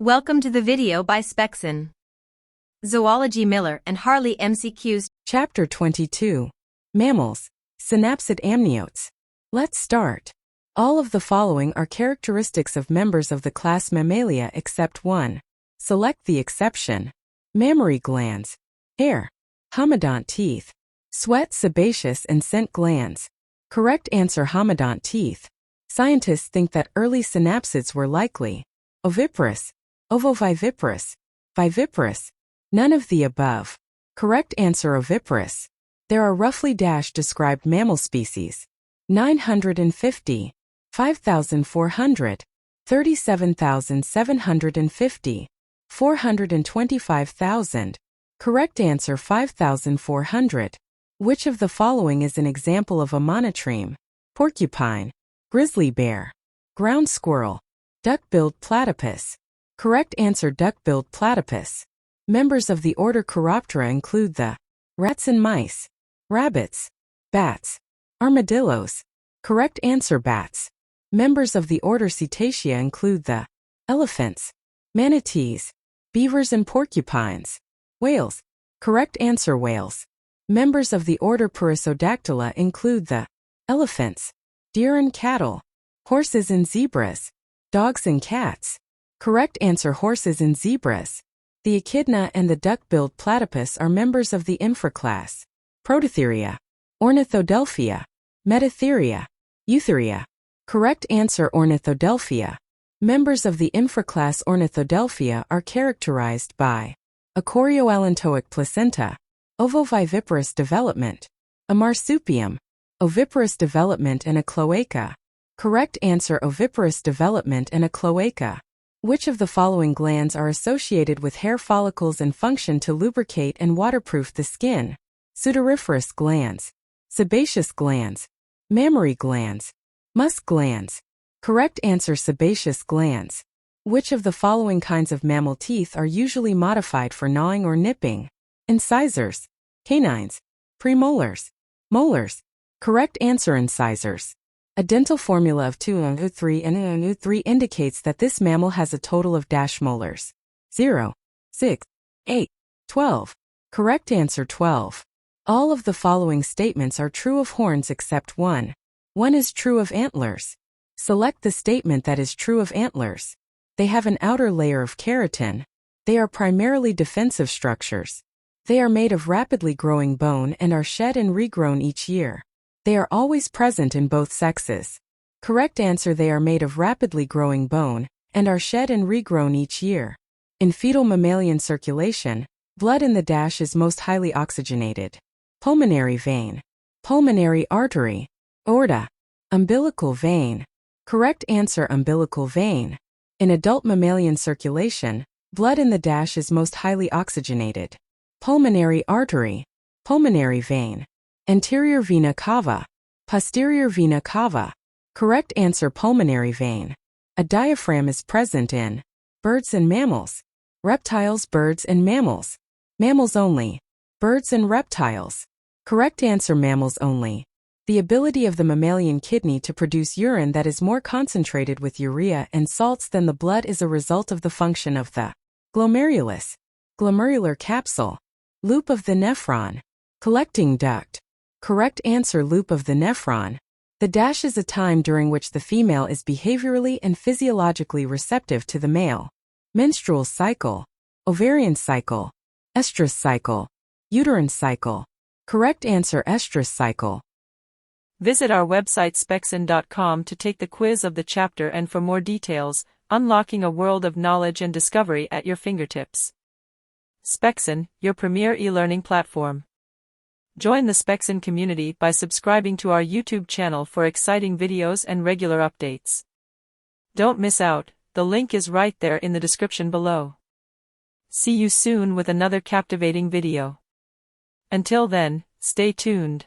Welcome to the video by Spexin. Zoology Mille and Harley MCQs. Chapter 22. Mammals. Synapsid Amniotes. Let's start. All of the following are characteristics of members of the class Mammalia except one. Select the exception. Mammary glands. Hair. Homodont teeth. Sweat, sebaceous and scent glands. Correct answer: homodont teeth. Scientists think that early synapsids were likely oviparous, ovoviviparous, viviparous. None of the above. Correct answer: oviparous. There are roughly described mammal species: 950, 5,400, 37,750, 425,000. Correct answer: 5,400. Which of the following is an example of a monotreme? Porcupine, grizzly bear, ground squirrel, duck-billed platypus. Correct answer: duck-billed platypus. Members of the order Chiroptera include the rats and mice, rabbits, bats, armadillos. Correct answer: bats. Members of the order Cetacea include the elephants, manatees, beavers and porcupines. Whales. Correct answer: whales. Members of the order Perissodactyla include the elephants, deer and cattle, horses and zebras, dogs and cats. Correct answer: horses and zebras. The echidna and the duck-billed platypus are members of the infraclass Prototheria, Ornithodelphia, Metatheria, Eutheria. Correct answer: Ornithodelphia. Members of the infraclass Ornithodelphia are characterized by a chorioallantoic placenta, ovoviviparous development, a marsupium, oviparous development and a cloaca. Correct answer: oviparous development and a cloaca. Which of the following glands are associated with hair follicles and function to lubricate and waterproof the skin? Sudoriferous glands, sebaceous glands, mammary glands, musk glands. Correct answer: sebaceous glands. Which of the following kinds of mammal teeth are usually modified for gnawing or nipping? Incisors, canines, premolars, molars. Correct answer: incisors. A dental formula of 2 and 3 and 3 indicates that this mammal has a total of molars. 0, 6, 8, 12. Correct answer: 12. All of the following statements are true of horns except one. One is true of antlers. Select the statement that is true of antlers. They have an outer layer of keratin. They are primarily defensive structures. They are made of rapidly growing bone and are shed and regrown each year. They are always present in both sexes. Correct answer: they are made of rapidly growing bone and are shed and regrown each year. In fetal mammalian circulation, blood in the is most highly oxygenated. Pulmonary vein, pulmonary artery, aorta, umbilical vein. Correct answer: umbilical vein. In adult mammalian circulation, blood in the is most highly oxygenated. Pulmonary artery, pulmonary vein. Anterior vena cava, posterior vena cava. Correct answer: pulmonary vein. A diaphragm is present in birds and mammals, reptiles, birds and mammals, mammals only, birds and reptiles. Correct answer: mammals only. The ability of the mammalian kidney to produce urine that is more concentrated with urea and salts than the blood is a result of the function of the glomerulus, glomerular capsule, loop of the nephron, collecting duct. Correct answer: loop of the nephron. The is a time during which the female is behaviorally and physiologically receptive to the male. Menstrual cycle, ovarian cycle, estrous cycle, uterine cycle. Correct answer: estrous cycle. Visit our website spexin.com to take the quiz of the chapter and for more details, unlocking a world of knowledge and discovery at your fingertips. Spexin, your premier e-learning platform. Join the Spexin community by subscribing to our YouTube channel for exciting videos and regular updates. Don't miss out, the link is right there in the description below. See you soon with another captivating video. Until then, stay tuned.